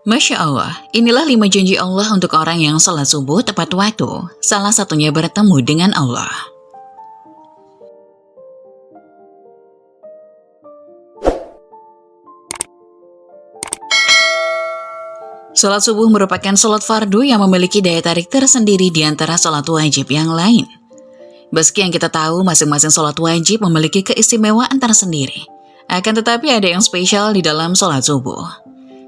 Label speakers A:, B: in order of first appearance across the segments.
A: Masya Allah, inilah 5 janji Allah untuk orang yang salat subuh tepat waktu. Salah satunya bertemu dengan Allah. Salat subuh merupakan salat fardu yang memiliki daya tarik tersendiri di antara salat wajib yang lain. Meski yang kita tahu masing-masing salat wajib memiliki keistimewaan tersendiri, akan tetapi ada yang spesial di dalam salat subuh.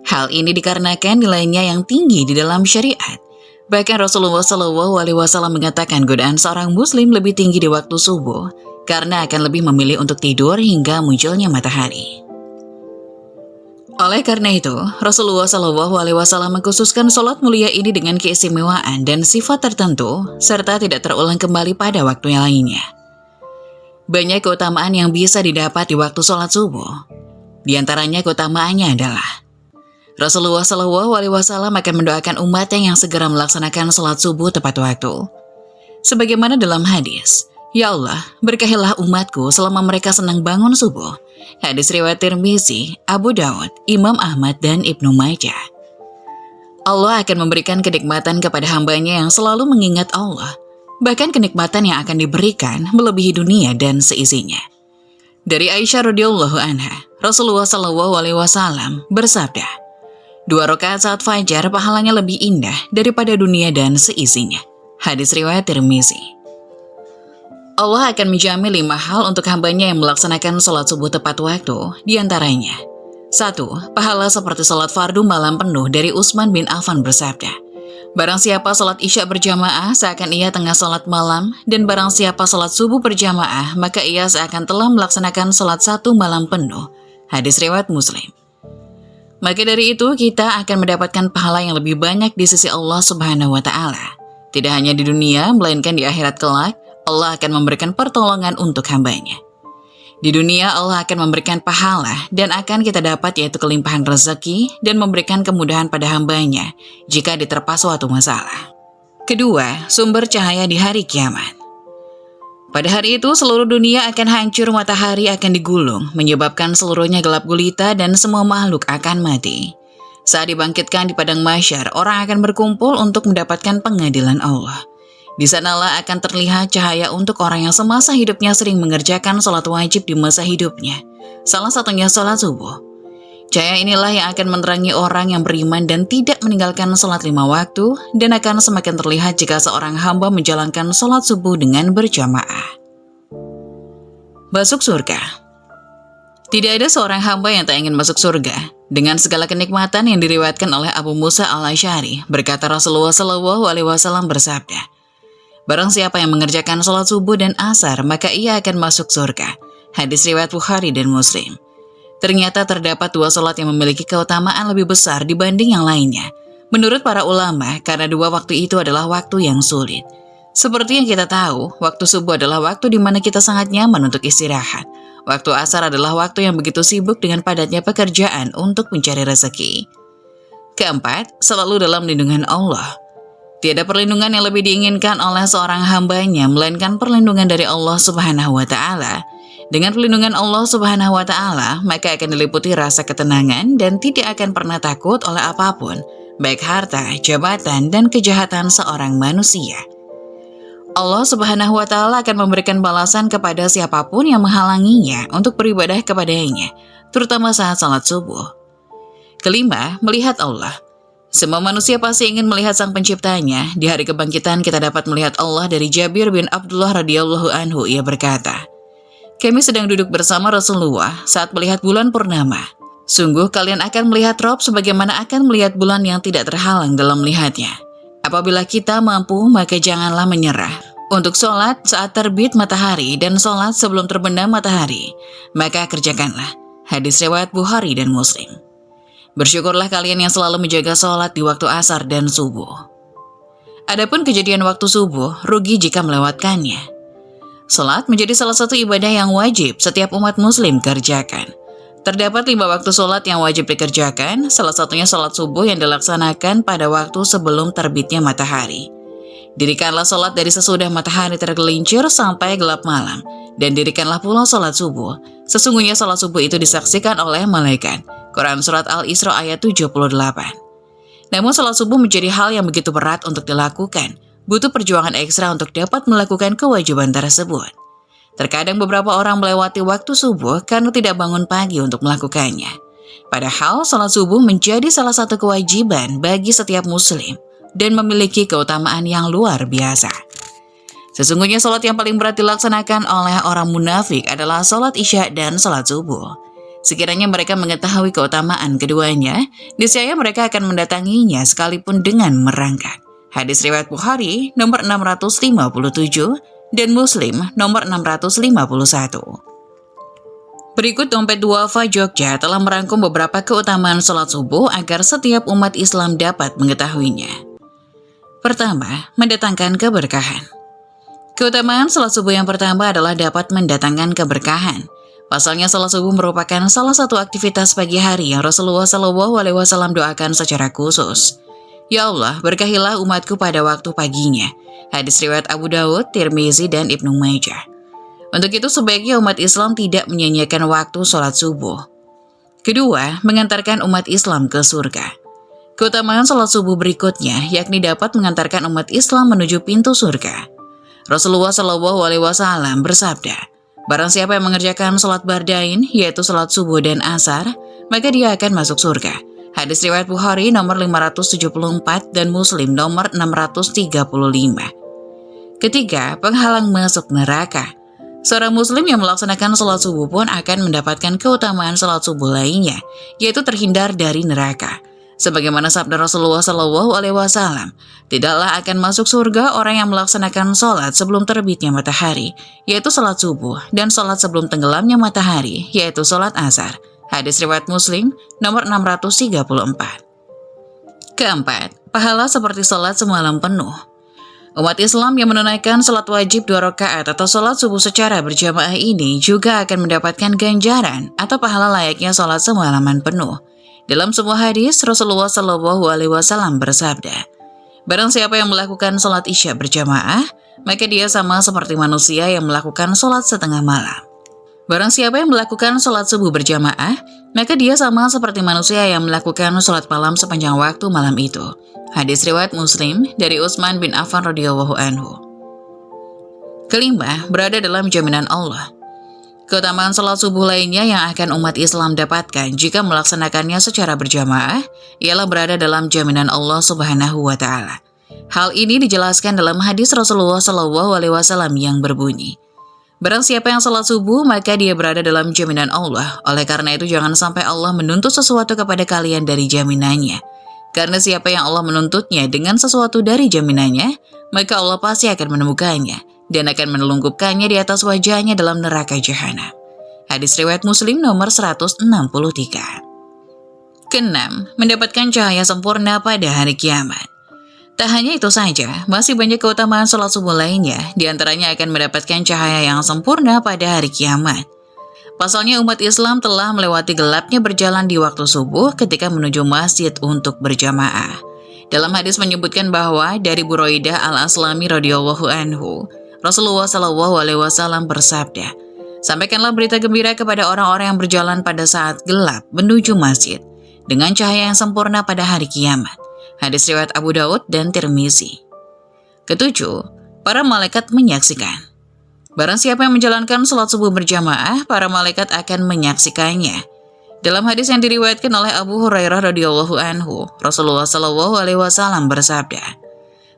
A: Hal ini dikarenakan nilainya yang tinggi di dalam syariat. Bahkan Rasulullah SAW mengatakan godaan seorang muslim lebih tinggi di waktu subuh karena akan lebih memilih untuk tidur hingga munculnya matahari. Oleh karena itu, Rasulullah SAW mengkhususkan sholat mulia ini dengan keistimewaan dan sifat tertentu, serta tidak terulang kembali pada waktu yang lainnya. Banyak keutamaan yang bisa didapat di waktu sholat subuh. Di antaranya keutamaannya adalah Rasulullah SAW akan mendoakan umatnya yang segera melaksanakan sholat subuh tepat waktu. Sebagaimana dalam hadis, "Ya Allah, berkahilah umatku selama mereka senang bangun subuh." Hadis riwayat Tirmizi, Abu Daud, Imam Ahmad, dan Ibnu Majah. Allah akan memberikan kenikmatan kepada hambanya yang selalu mengingat Allah. Bahkan kenikmatan yang akan diberikan melebihi dunia dan seisinya. Dari Aisyah radhiyallahu anha, Rasulullah SAW bersabda, 2 rakaat saat fajar pahalanya lebih indah daripada dunia dan seisinya. Hadis riwayat Tirmizi. Allah akan menjamin 5 hal untuk hambanya yang melaksanakan sholat subuh tepat waktu, diantaranya 1. Pahala seperti sholat fardu malam penuh. Dari Utsman bin Affan bersabda, barang siapa sholat isya berjamaah seakan ia tengah sholat malam, dan barang siapa sholat subuh berjamaah maka ia seakan telah melaksanakan sholat 1 malam penuh. Hadis riwayat Muslim. Maka dari itu kita akan mendapatkan pahala yang lebih banyak di sisi Allah Subhanahu wa Ta'ala. Tidak hanya di dunia, melainkan di akhirat kelak, Allah akan memberikan pertolongan untuk hambanya. Di dunia Allah akan memberikan pahala dan akan kita dapat yaitu kelimpahan rezeki dan memberikan kemudahan pada hambanya jika diterpa suatu masalah. Kedua, sumber cahaya di hari kiamat. Pada hari itu seluruh dunia akan hancur, matahari akan digulung, menyebabkan seluruhnya gelap gulita dan semua makhluk akan mati. Saat dibangkitkan di padang mahsyar, orang akan berkumpul untuk mendapatkan pengadilan Allah. Di sanalah akan terlihat cahaya untuk orang yang semasa hidupnya sering mengerjakan sholat wajib di masa hidupnya. Salah satunya sholat subuh. Cahaya inilah yang akan menerangi orang yang beriman dan tidak meninggalkan sholat 5 waktu, dan akan semakin terlihat jika seorang hamba menjalankan sholat subuh dengan berjamaah. Masuk surga. Tidak ada seorang hamba yang tak ingin masuk surga. Dengan segala kenikmatan yang diriwayatkan oleh Abu Musa al-Asy'ari, berkata Rasulullah SAW bersabda, barang siapa yang mengerjakan sholat subuh dan asar, maka ia akan masuk surga. Hadis riwayat Bukhari dan Muslim. Ternyata terdapat 2 sholat yang memiliki keutamaan lebih besar dibanding yang lainnya. Menurut para ulama, karena 2 waktu itu adalah waktu yang sulit. Seperti yang kita tahu, waktu subuh adalah waktu di mana kita sangat nyaman untuk istirahat. Waktu asar adalah waktu yang begitu sibuk dengan padatnya pekerjaan untuk mencari rezeki. Keempat, selalu dalam lindungan Allah. Tiada perlindungan yang lebih diinginkan oleh seorang hambanya, melainkan perlindungan dari Allah Subhanahu wa Ta'ala. Dengan perlindungan Allah Subhanahu wa Ta'ala, maka akan diliputi rasa ketenangan dan tidak akan pernah takut oleh apapun, baik harta, jabatan, dan kejahatan seorang manusia. Allah Subhanahu wa Ta'ala akan memberikan balasan kepada siapapun yang menghalanginya untuk beribadah kepadanya, terutama saat salat subuh. Kelima, melihat Allah. Semua manusia pasti ingin melihat sang penciptanya. Di hari kebangkitan kita dapat melihat Allah. Dari Jabir bin Abdullah radhiyallahu anhu, ia berkata, kami sedang duduk bersama Rasulullah saat melihat bulan purnama. Sungguh kalian akan melihat Rob sebagaimana akan melihat bulan yang tidak terhalang dalam melihatnya. Apabila kita mampu, maka janganlah menyerah. Untuk sholat saat terbit matahari dan sholat sebelum terbenam matahari, maka kerjakanlah. Hadis riwayat Bukhari dan Muslim. Bersyukurlah kalian yang selalu menjaga sholat di waktu asar dan subuh. Adapun kejadian waktu subuh, rugi jika melewatkannya. Sholat menjadi salah satu ibadah yang wajib setiap umat muslim kerjakan. Terdapat 5 waktu sholat yang wajib dikerjakan, salah satunya sholat subuh yang dilaksanakan pada waktu sebelum terbitnya matahari. Dirikanlah sholat dari sesudah matahari tergelincir sampai gelap malam, dan dirikanlah pula sholat subuh. Sesungguhnya sholat subuh itu disaksikan oleh malaikat. Quran Surat Al-Isra ayat 78. Namun sholat subuh menjadi hal yang begitu berat untuk dilakukan, butuh perjuangan ekstra untuk dapat melakukan kewajiban tersebut. Terkadang beberapa orang melewati waktu subuh karena tidak bangun pagi untuk melakukannya. Padahal sholat subuh menjadi salah satu kewajiban bagi setiap muslim dan memiliki keutamaan yang luar biasa. Sesungguhnya sholat yang paling berat dilaksanakan oleh orang munafik adalah sholat isya dan sholat subuh. Sekiranya mereka mengetahui keutamaan keduanya, niscaya mereka akan mendatanginya sekalipun dengan merangkak. Hadis riwayat Bukhari nomor 657 dan Muslim nomor 651. Berikut dompet duafa Jogja telah merangkum beberapa keutamaan sholat subuh agar setiap umat Islam dapat mengetahuinya. Pertama, mendatangkan keberkahan. Keutamaan sholat subuh yang pertama adalah dapat mendatangkan keberkahan. Pasalnya sholat subuh merupakan salah satu aktivitas pagi hari yang Rasulullah SAW doakan secara khusus. Ya Allah, berkahilah umatku pada waktu paginya. Hadis riwayat Abu Daud, Tirmizi, dan Ibnu Majah. Untuk itu sebaiknya umat Islam tidak menyia-nyiakan waktu sholat subuh. Kedua, mengantarkan umat Islam ke surga. Keutamaan sholat subuh berikutnya yakni dapat mengantarkan umat Islam menuju pintu surga. Rasulullah SAW bersabda, barang siapa yang mengerjakan sholat bardain, yaitu sholat subuh dan asar, maka dia akan masuk surga. Hadis riwayat Bukhari nomor 574 dan Muslim nomor 635. Ketiga, penghalang masuk neraka. Seorang muslim yang melaksanakan sholat subuh pun akan mendapatkan keutamaan sholat subuh lainnya, yaitu terhindar dari neraka. Sebagaimana sabda Rasulullah SAW, tidaklah akan masuk surga orang yang melaksanakan sholat sebelum terbitnya matahari, yaitu sholat subuh, dan sholat sebelum tenggelamnya matahari, yaitu sholat asar. Hadis riwayat Muslim nomor 634. Keempat, pahala seperti sholat semalam penuh. Umat Islam yang menunaikan sholat wajib 2 rakaat atau sholat subuh secara berjamaah ini juga akan mendapatkan ganjaran atau pahala layaknya sholat semalaman penuh. Dalam sebuah hadis, Rasulullah SAW bersabda, barang siapa yang melakukan sholat isya berjamaah, maka dia sama seperti manusia yang melakukan sholat setengah malam. Barang siapa yang melakukan sholat subuh berjamaah, maka dia sama seperti manusia yang melakukan sholat malam sepanjang waktu malam itu. Hadis riwayat Muslim dari Utsman bin Affan radhiyallahu anhu. Kelima, berada dalam jaminan Allah. Keutamaan sholat subuh lainnya yang akan umat Islam dapatkan jika melaksanakannya secara berjamaah ialah berada dalam jaminan Allah Subhanahu wa Ta'ala. Hal ini dijelaskan dalam hadis Rasulullah SAW yang berbunyi, barang siapa yang sholat subuh, maka dia berada dalam jaminan Allah. Oleh karena itu, jangan sampai Allah menuntut sesuatu kepada kalian dari jaminannya. Karena siapa yang Allah menuntutnya dengan sesuatu dari jaminannya, maka Allah pasti akan menemukannya dan akan menelungkupkannya di atas wajahnya dalam neraka jahanam. Hadis riwayat Muslim nomor 163. Keenam, mendapatkan cahaya sempurna pada hari kiamat. Tak hanya itu saja, masih banyak keutamaan sholat subuh lainnya, diantaranya akan mendapatkan cahaya yang sempurna pada hari kiamat. Pasalnya umat Islam telah melewati gelapnya berjalan di waktu subuh ketika menuju masjid untuk berjamaah. Dalam hadis menyebutkan bahwa dari Buraidah al-Aslami radhiyallahu anhu, Rasulullah SAW bersabda, sampaikanlah berita gembira kepada orang-orang yang berjalan pada saat gelap menuju masjid dengan cahaya yang sempurna pada hari kiamat. Hadis riwayat Abu Daud dan Tirmizi. Ketujuh, para malaikat menyaksikan. Barang siapa yang menjalankan sholat subuh berjamaah, para malaikat akan menyaksikannya. Dalam hadis yang diriwayatkan oleh Abu Hurairah radhiyallahu anhu, Rasulullah SAW bersabda,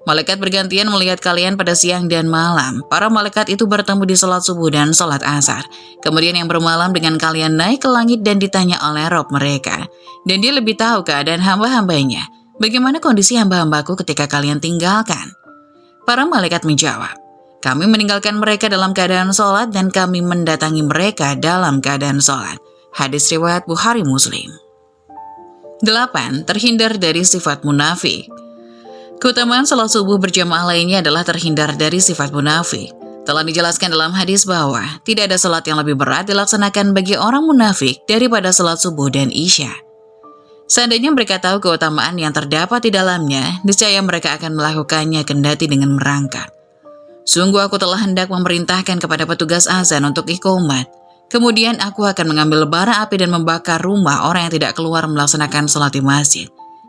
A: malaikat bergantian melihat kalian pada siang dan malam. Para malaikat itu bertemu di sholat subuh dan sholat asar. Kemudian yang bermalam dengan kalian naik ke langit dan ditanya oleh Rabb mereka. Dan dia lebih tahu keadaan hamba-hambanya. Bagaimana kondisi hamba-hambaku ketika kalian tinggalkan? Para malaikat menjawab, kami meninggalkan mereka dalam keadaan sholat dan kami mendatangi mereka dalam keadaan sholat. Hadis riwayat Bukhari Muslim. 8. Terhindar dari sifat munafik. Keutamaan sholat subuh berjamaah lainnya adalah terhindar dari sifat munafik. Telah dijelaskan dalam hadis bahwa tidak ada sholat yang lebih berat dilaksanakan bagi orang munafik daripada sholat subuh dan isya. Seandainya mereka tahu keutamaan yang terdapat di dalamnya, niscaya mereka akan melakukannya kendati dengan merangkak. Sungguh aku telah hendak memerintahkan kepada petugas azan untuk iqomat. Kemudian aku akan mengambil bara api dan membakar rumah orang yang tidak keluar melaksanakan sholat di masjid.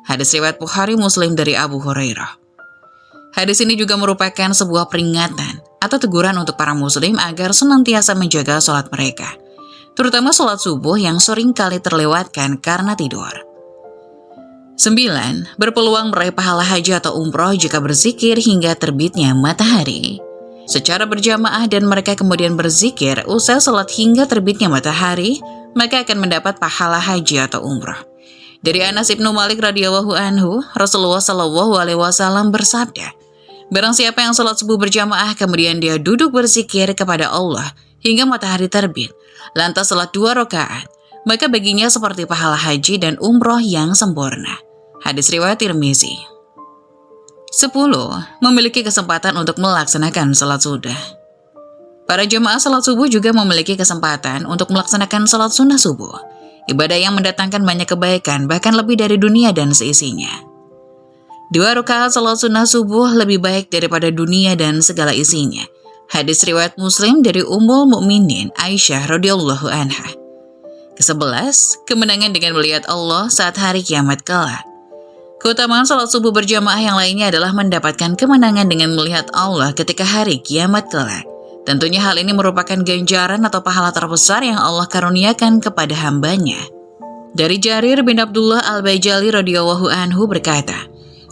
A: Hadis riwayat Bukhari Muslim dari Abu Hurairah. Hadis ini juga merupakan sebuah peringatan atau teguran untuk para muslim agar senantiasa menjaga sholat mereka, terutama sholat subuh yang sering kali terlewatkan karena tidur. 9. Berpeluang meraih pahala haji atau umroh jika berzikir hingga terbitnya matahari. Secara berjamaah dan mereka kemudian berzikir usai sholat hingga terbitnya matahari, maka akan mendapat pahala haji atau umroh. Dari Anas Ibnu Malik radhiyallahu anhu, Rasulullah shallallahu alaihi wasallam bersabda, barang siapa yang sholat subuh berjamaah kemudian dia duduk berzikir kepada Allah hingga matahari terbit, lantas sholat 2 rakaat, maka baginya seperti pahala haji dan umroh yang sempurna. Hadis riwayat Tirmizi. 10. Memiliki kesempatan untuk melaksanakan sholat sunnah. Para jemaah sholat subuh juga memiliki kesempatan untuk melaksanakan sholat sunnah subuh, ibadah yang mendatangkan banyak kebaikan bahkan lebih dari dunia dan seisinya. 2 rakaat sholat sunnah subuh lebih baik daripada dunia dan segala isinya. Hadis riwayat Muslim dari Ummul Mukminin Aisyah radhiyallahu anha. Ke-11, kemenangan dengan melihat Allah saat hari kiamat kelak. Keutamaan sholat subuh berjamaah yang lainnya adalah mendapatkan kemenangan dengan melihat Allah ketika hari kiamat kelak. Tentunya hal ini merupakan ganjaran atau pahala terbesar yang Allah karuniakan kepada hambanya. Dari Jarir bin Abdullah Al-Bajali radhiyallahu anhu berkata,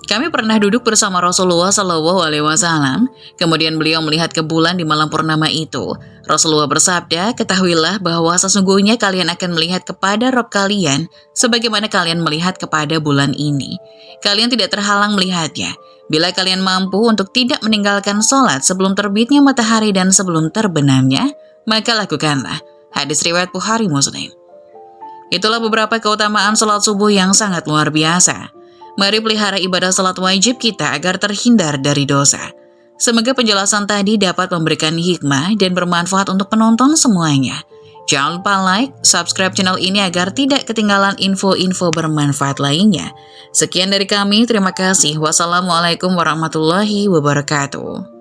A: kami pernah duduk bersama Rasulullah Shallallahu Alaihi Wasallam. Kemudian beliau melihat ke bulan di malam purnama itu. Rasulullah bersabda, ketahuilah bahwa sesungguhnya kalian akan melihat kepada Rabb kalian sebagaimana kalian melihat kepada bulan ini. Kalian tidak terhalang melihatnya. Bila kalian mampu untuk tidak meninggalkan sholat sebelum terbitnya matahari dan sebelum terbenamnya, maka lakukanlah. Hadis riwayat Bukhari Muslim. Itulah beberapa keutamaan sholat subuh yang sangat luar biasa. Mari pelihara ibadah sholat wajib kita agar terhindar dari dosa. Semoga penjelasan tadi dapat memberikan hikmah dan bermanfaat untuk penonton semuanya. Jangan lupa like, subscribe channel ini agar tidak ketinggalan info-info bermanfaat lainnya. Sekian dari kami, terima kasih. Wassalamualaikum warahmatullahi wabarakatuh.